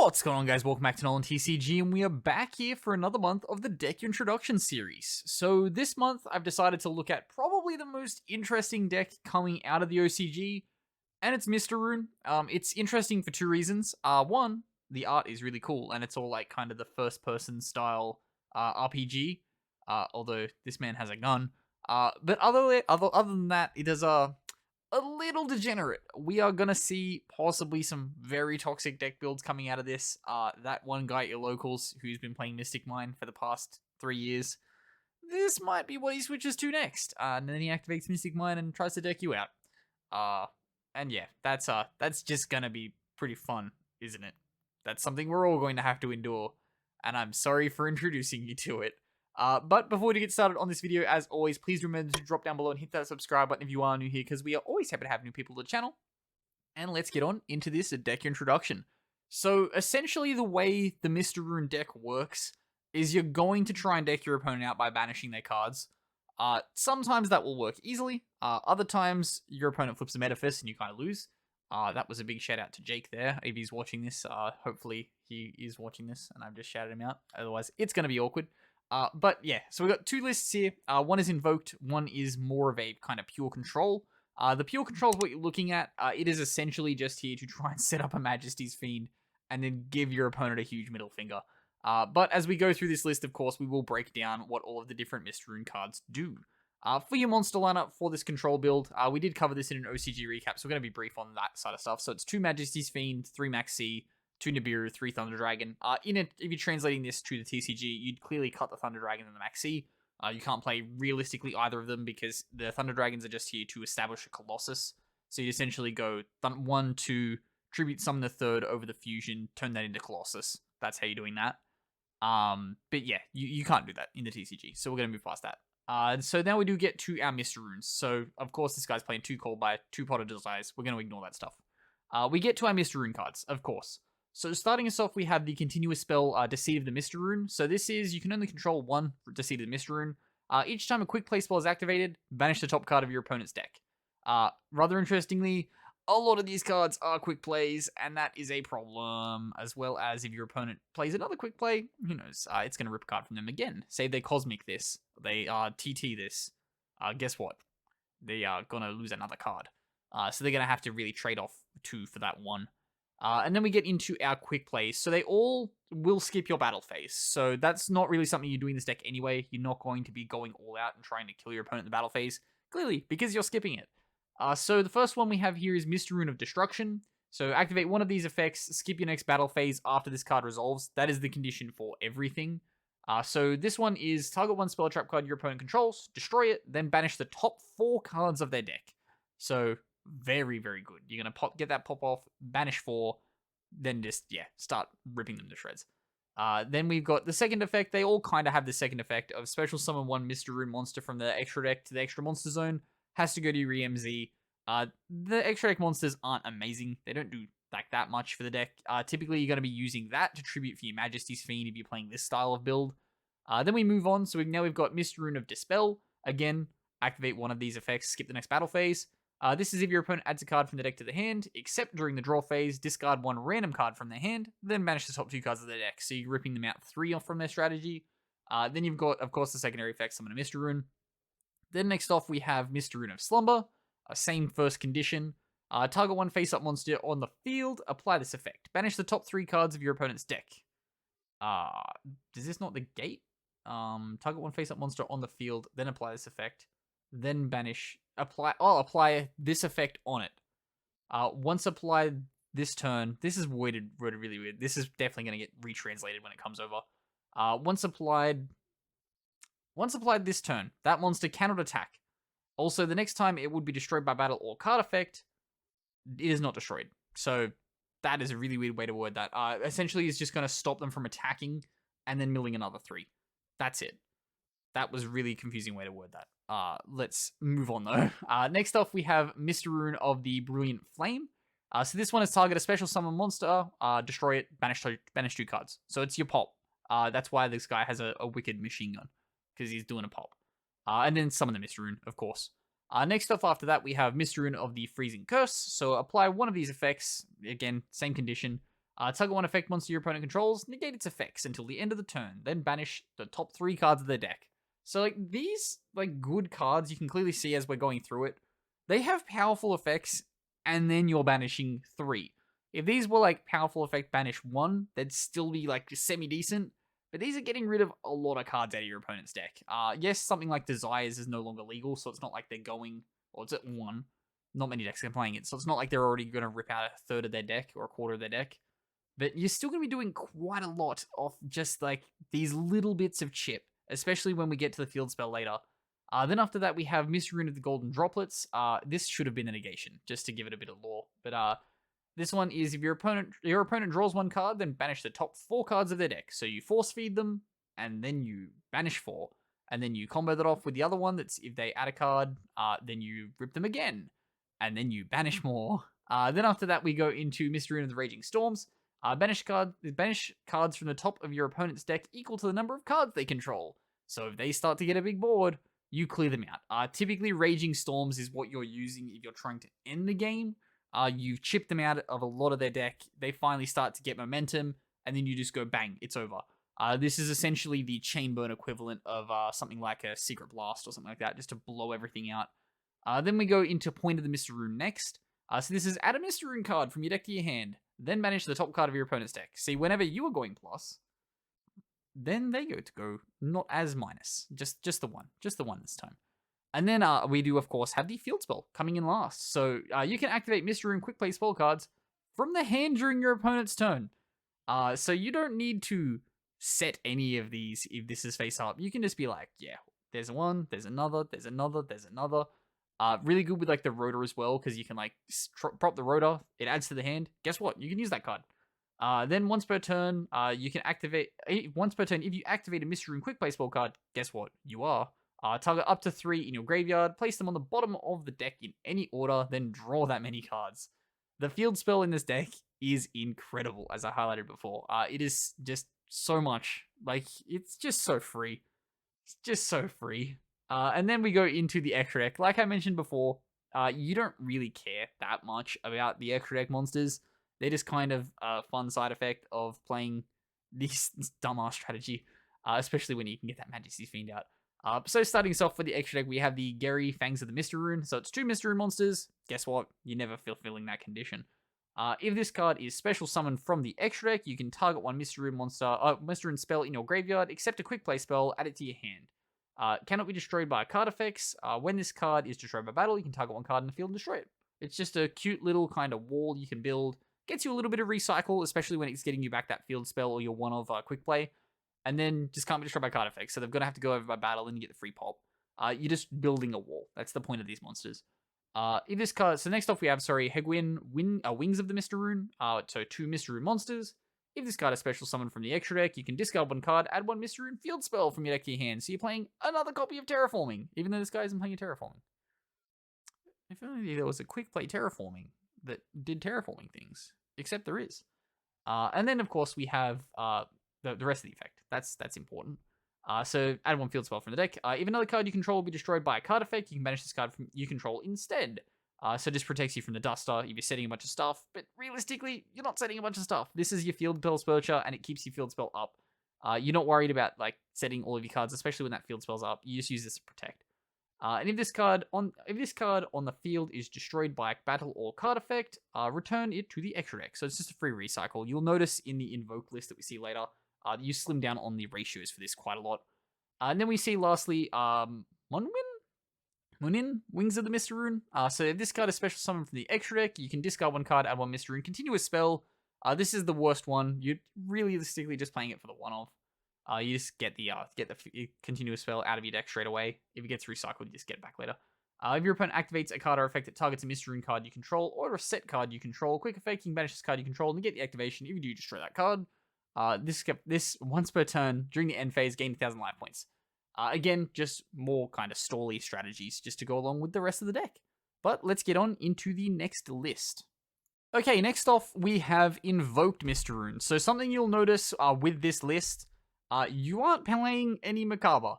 What's going on, guys? Welcome back to NolanTCG, and we are back here for another month of the Deck Introduction series. So this month, I've decided to look at probably the most interesting deck coming out of the OCG, and it's Mysterune. It's interesting for two reasons. One, the art is really cool, and it's all like kind of the first-person style RPG, although this man has a gun. But other than that, it is a little degenerate. We are gonna see possibly some very toxic deck builds coming out of this. That one guy at your locals who's been playing Mystic Mine for the past 3 years, this might be what he switches to next. And then he activates Mystic Mine and tries to deck you out. And yeah, that's just gonna be pretty fun, isn't it? That's something we're all going to have to endure, and I'm sorry for introducing you to it. But before we get started on this video, as always, please remember to drop down below and hit that subscribe button if you are new here, because we are always happy to have new people to the channel. And let's get on into this deck introduction. So essentially the way the Mysterune deck works is you're going to try and deck your opponent out by banishing their cards. Sometimes that will work easily. Other times your opponent flips a Metaphys and you kind of lose. That was a big shout out to Jake there. If he's watching this, hopefully he is watching this and I've just shouted him out. Otherwise it's going to be awkward. But yeah, so we've got two lists here. One is invoked, one is more of a kind of pure control. The pure control is what you're looking at. It is essentially just here to try and set up a Majesty's Fiend and then give your opponent a huge middle finger. But as we go through this list, of course, we will break down what all of the different Mysterune cards do. For your monster lineup for this control build, we did cover this in an OCG recap, so we're going to be brief on that side of stuff. So it's 2 Majesty's Fiend, 3 Max C, 2 Nibiru, 3 Thunder Dragon. If you're translating this to the TCG, you'd clearly cut the Thunder Dragon and the Max C. You can't play realistically either of them because the Thunder Dragons are just here to establish a Colossus. So you essentially go 1, 2, Tribute Summon the third over the Fusion, turn that into Colossus. That's how you're doing that. But yeah, you can't do that in the TCG, so we're going to move past that. So now we do get to our Mysterunes. So, of course, this guy's playing 2 Cold by 2 Pot of Desires. We're going to ignore that stuff. We get to our Mysterune cards, of course. So starting us off, we have the continuous spell, Deceit of the Mysterune. So this is, you can only control 1 Deceit of the Mysterune. Each time a quick play spell is activated, banish the top card of your opponent's deck. Rather interestingly, a lot of these cards are quick plays, and that is a problem, as well as if your opponent plays another quick play, who knows, it's going to rip a card from them again. Say they Cosmic this, they TT this, guess what? They are going to lose another card. So they're going to have to really trade off 2 for that 1. And then we get into our quick plays. So they all will skip your battle phase. So that's not really something you do in this deck anyway. You're not going to be going all out and trying to kill your opponent in the battle phase, clearly, because you're skipping it. So the first one we have here is Rune of Destruction. So activate one of these effects, skip your next battle phase after this card resolves. That is the condition for everything. So this one is target 1 spell trap card your opponent controls, destroy it, then banish the top 4 cards of their deck. So very, very good. You're going to get that pop off, banish 4, then just, yeah, start ripping them to shreds. Then we've got the second effect. They all kind of have the second effect of special summon 1 Mysterune monster from the extra deck to the extra monster zone. Has to go to your EMZ. The extra deck monsters aren't amazing. They don't do like that much for the deck. Typically, you're going to be using that to tribute for your Majesty's Fiend if you're playing this style of build. Then we move on. So now we've got Rune of Dispel. Again, activate one of these effects, skip the next battle phase. This is if your opponent adds a card from the deck to the hand, except during the draw phase, discard 1 random card from their hand, then banish the top 2 cards of their deck. So you're ripping them out 3 off from their strategy. Then you've got, of course, the secondary effect, summon a Mysterune. Then next off, we have Rune of Slumber. Same first condition. Target 1 face-up monster on the field, apply this effect. Banish the top 3 cards of your opponent's deck. Is this not the gate? Target 1 face-up monster on the field, then apply this effect. Then apply this effect on it. Once applied this turn, this is worded really weird. This is definitely going to get retranslated when it comes over. Once applied this turn, that monster cannot attack. Also, the next time it would be destroyed by battle or card effect, it is not destroyed. So that is a really weird way to word that. Essentially, it's just going to stop them from attacking and then milling another 3. That's it. That was a really confusing way to word that. Let's move on though. Next off, we have Mysterune of the Brilliant Flame. So this one is target a special summon monster, destroy it, banish 2 cards. So it's your pop. That's why this guy has a wicked machine gun, because he's doing a pop. And then summon the Mysterune, of course. Next off after that, we have Mysterune of the Freezing Curse. So apply one of these effects, again, same condition. Target one effect monster your opponent controls, negate its effects until the end of the turn, then banish the top 3 cards of their deck. So like these like good cards, you can clearly see as we're going through it, they have powerful effects, and then you're banishing 3. If these were like powerful effect banish 1, they'd still be like semi-decent, but these are getting rid of a lot of cards out of your opponent's deck. Yes, something like Desires is no longer legal, so it's not like they're going, or it's at 1. Not many decks are playing it, so it's not like they're already going to rip out a third of their deck or a quarter of their deck. But you're still going to be doing quite a lot of just like these little bits of chip, especially when we get to the field spell later. Then after that, we have Mysterune of the Golden Droplets. This should have been a negation, just to give it a bit of lore. But this one is if your opponent draws 1 card, then banish the top 4 cards of their deck. So you force feed them, and then you banish 4. And then you combo that off with the other one that's if they add a card, then you rip them again. And then you banish more. Then after that, we go into Mysterune of the Raging Storms. Banish cards from the top of your opponent's deck equal to the number of cards they control. So if they start to get a big board, you clear them out. Typically, Raging Storms is what you're using if you're trying to end the game. You've chipped them out of a lot of their deck. They finally start to get momentum, and then you just go bang, it's over. This is essentially the chain burn equivalent of something like a Secret Blast or something like that, just to blow everything out. Then we go into Point of the Mysterune next. So this is add a Mysterune card from your deck to your hand, then banish the top card of your opponent's deck. See, whenever you are going plus, then they go not as minus, just the one this time. And then we do, of course, have the field spell coming in last. So you can activate Mysterune quick play spell cards from the hand during your opponent's turn. So you don't need to set any of these if this is face up. You can just be like, yeah, there's one, there's another, there's another, there's another. Really good with like the rotor as well, because you can like prop the rotor. It adds to the hand. Guess what? You can use that card. Then once per turn, you can activate once per turn. If you activate a Mysterune quick play spell card, guess what? You are target up to 3 in your graveyard. Place them on the bottom of the deck in any order. Then draw that many cards. The field spell in this deck is incredible, as I highlighted before. It is just so much. Like it's just so free. It's just so free. And then we go into the extra deck. Like I mentioned before, you don't really care that much about the extra deck monsters. They're just kind of a fun side effect of playing this dumbass strategy, especially when you can get that Majesty's Fiend out. So starting us off with the extra deck, we have the Gary Fangs of the Mysterune. So it's 2 Mysterune monsters. Guess what? You never fulfilling that condition. If this card is special summoned from the extra deck, you can target 1 Mysterune Mysterune spell in your graveyard, except a quick play spell, add it to your hand. Cannot be destroyed by card effects. When this card is destroyed by battle, you can target 1 card in the field and destroy it. It's just a cute little kind of wall you can build. Gets you a little bit of recycle, especially when it's getting you back that field spell or your one of quick play. And then just can't be destroyed by card effects, so they're going to have to go over by battle and you get the free pop. You're just building a wall. That's the point of these monsters. If this card, so next off we have, Hegwin, Wings of the Mysterune. So 2 Mysterune monsters. If this card is special summoned from the extra deck, you can discard 1 card, add 1 Mysterune field spell from your deck to your hand. So you're playing another copy of Terraforming, even though this guy isn't playing a Terraforming. If only there was a quick play Terraforming that did Terraforming things. Except there is. And then, of course, we have the rest of the effect. That's important. So add 1 field spell from the deck. If another card you control will be destroyed by a card effect, you can banish this card from you control instead. So this protects you from the Duster if you're setting a bunch of stuff. But realistically, you're not setting a bunch of stuff. This is your field spell Spurcher, and it keeps your field spell up. You're not worried about like setting all of your cards, especially when that field spell's up. You just use this to protect. And if this card on the field is destroyed by a battle or card effect, return it to the extra deck. So it's just a free recycle. You'll notice in the invoke list that we see later, you slim down on the ratios for this quite a lot. And then we see lastly, Munin, Wings of the Mysterune. So if this card is special summoned from the extra deck, you can discard 1 card, add 1 Mysterune, continue a spell. This is the worst one. You're realistically just playing it for the one-off. You just get the continuous spell out of your deck straight away. If it gets recycled, you just get it back later. If your opponent activates a card or effect that targets a Mysterune card you control or a set card you control, quick effect, you can banish this card you control and get the activation. If you do, destroy that card. This once per turn during the end phase, gain 1,000 life points. Again, just more kind of stally strategies just to go along with the rest of the deck. But let's get on into the next list. Okay, next off we have Invoked Mysterune. So something you'll notice with this list. You aren't playing any Macabre.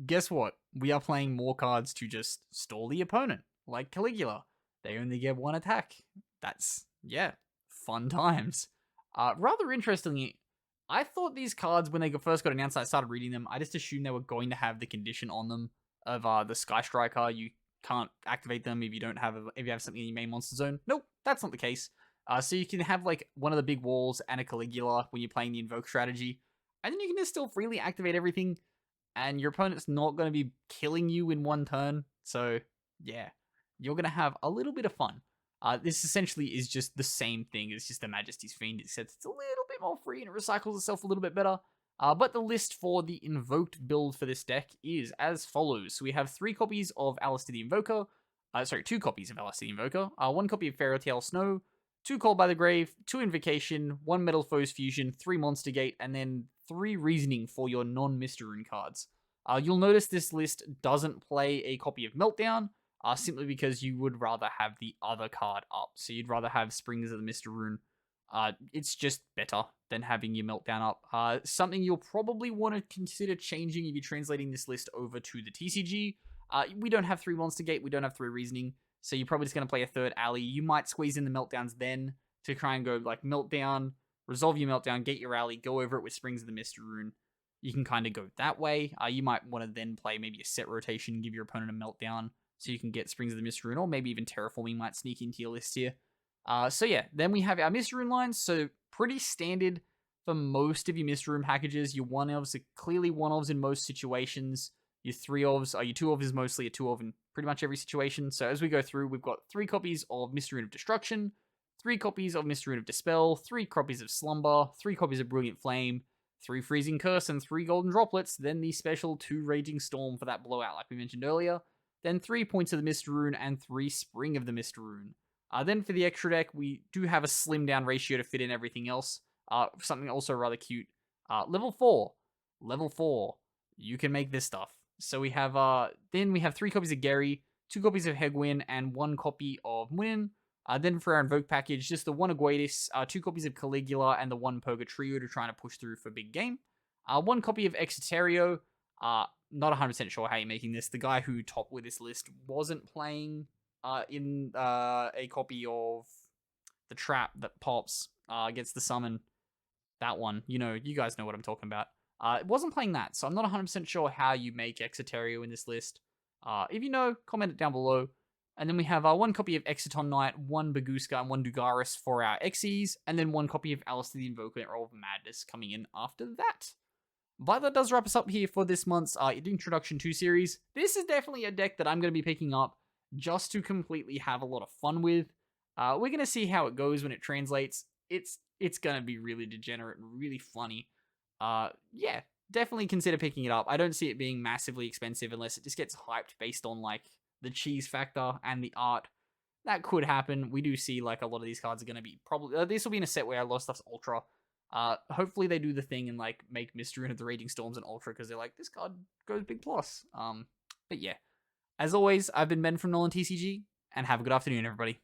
Guess what? We are playing more cards to just stall the opponent, like Caligula. They only get 1 attack. That's, yeah, fun times. Rather interestingly, I thought these cards, when they first got announced, I started reading them, I just assumed they were going to have the condition on them of the Sky Striker. You can't activate them if you don't have if you have something in your main monster zone. Nope, that's not the case. So you can have like one of the big walls and a Caligula when you're playing the Invoke strategy, and then you can just still freely activate everything, and your opponent's not going to be killing you in one turn. So yeah, you're going to have a little bit of fun. This essentially is just the same thing. It's just the Majesty's Fiend, except it's a little bit more free and it recycles itself a little bit better. But the list for the invoked build for this deck is as follows. So we have 3 copies of Alistair the Invoker. 2 copies of Alistair the Invoker. 1 copy of Fairy Tale Snow. 2 Call by the Grave. 2 Invocation. 1 Metal Foes Fusion. 3 Monster Gate. And then 3 Reasoning for your non-Mysterune cards. You'll notice this list doesn't play a copy of Meltdown. Simply because you would rather have the other card up. So you'd rather have Springs of the Mysterune. It's just better than having your Meltdown up. Something you'll probably want to consider changing if you're translating this list over to the TCG. We don't have 3 Monster Gate, we don't have 3 Reasoning, so you're probably just going to play a third alley. You might squeeze in the Meltdowns then to try and go like Meltdown, resolve your Meltdown, get your alley, go over it with Springs of the Mysterune. You can kind of go that way. You might want to then play maybe a set rotation, give your opponent a Meltdown, so you can get Springs of the Mysterune, or maybe even Terraforming might sneak into your list here. So yeah, then we have our Mysterune lines, so pretty standard for most of your Mysterune packages. Your 1-ofs are clearly 1-ofs in most situations. Your 3-ofs, your 2-of is mostly a 2-of in pretty much every situation. So as we go through, we've got 3 copies of Rune of Destruction, 3 copies of Rune of Dispel, 3 copies of Slumber, 3 copies of Brilliant Flame, 3 Freezing Curse, and 3 Golden Droplets, then the special 2 Raging Storm for that blowout like we mentioned earlier, then 3 Points of the Mysterune, and 3 Spring of the Mysterune. Then for the extra deck, we do have a slimmed down ratio to fit in everything else. Something also rather cute. Level 4. Level 4. You can make this stuff. So we have, then we have 3 copies of Gary, 2 copies of Hegwin, and 1 copy of Munin. Then for our Invoke package, just the 1 Aguatis, 2 copies of Caligula, and the 1 Purgatrio to try to push through for big game. 1 copy of Exoterio. Not 100% sure how you're making this. The guy who topped with this list wasn't playing in a copy of the trap that pops gets the summon. That one, you guys know what I'm talking about. It wasn't playing that, so I'm not 100% sure how you make Exoterio in this list. If you know, comment it down below. And then we have 1 copy of Exiton Knight, 1 Baguska, and 1 Dugaris for our Xyz, and then 1 copy of Alistair the Invoker and Roll of Madness coming in after that. But that does wrap us up here for this month's Introduction 2 series. This is definitely a deck that I'm going to be picking up just to completely have a lot of fun with. We're going to see how it goes when it translates. It's going to be really degenerate and really funny. Yeah, definitely consider picking it up. I don't see it being massively expensive unless it just gets hyped based on like the cheese factor and the art. That could happen. We do see like a lot of these cards are going to be probably... this will be in a set where a lot of stuff's Ultra. Hopefully they do the thing and like make Mysterune of the Raging Storms an Ultra because they're like, this card goes big plus. But yeah. As always, I've been Ben from NolanTCG, and have a good afternoon, everybody.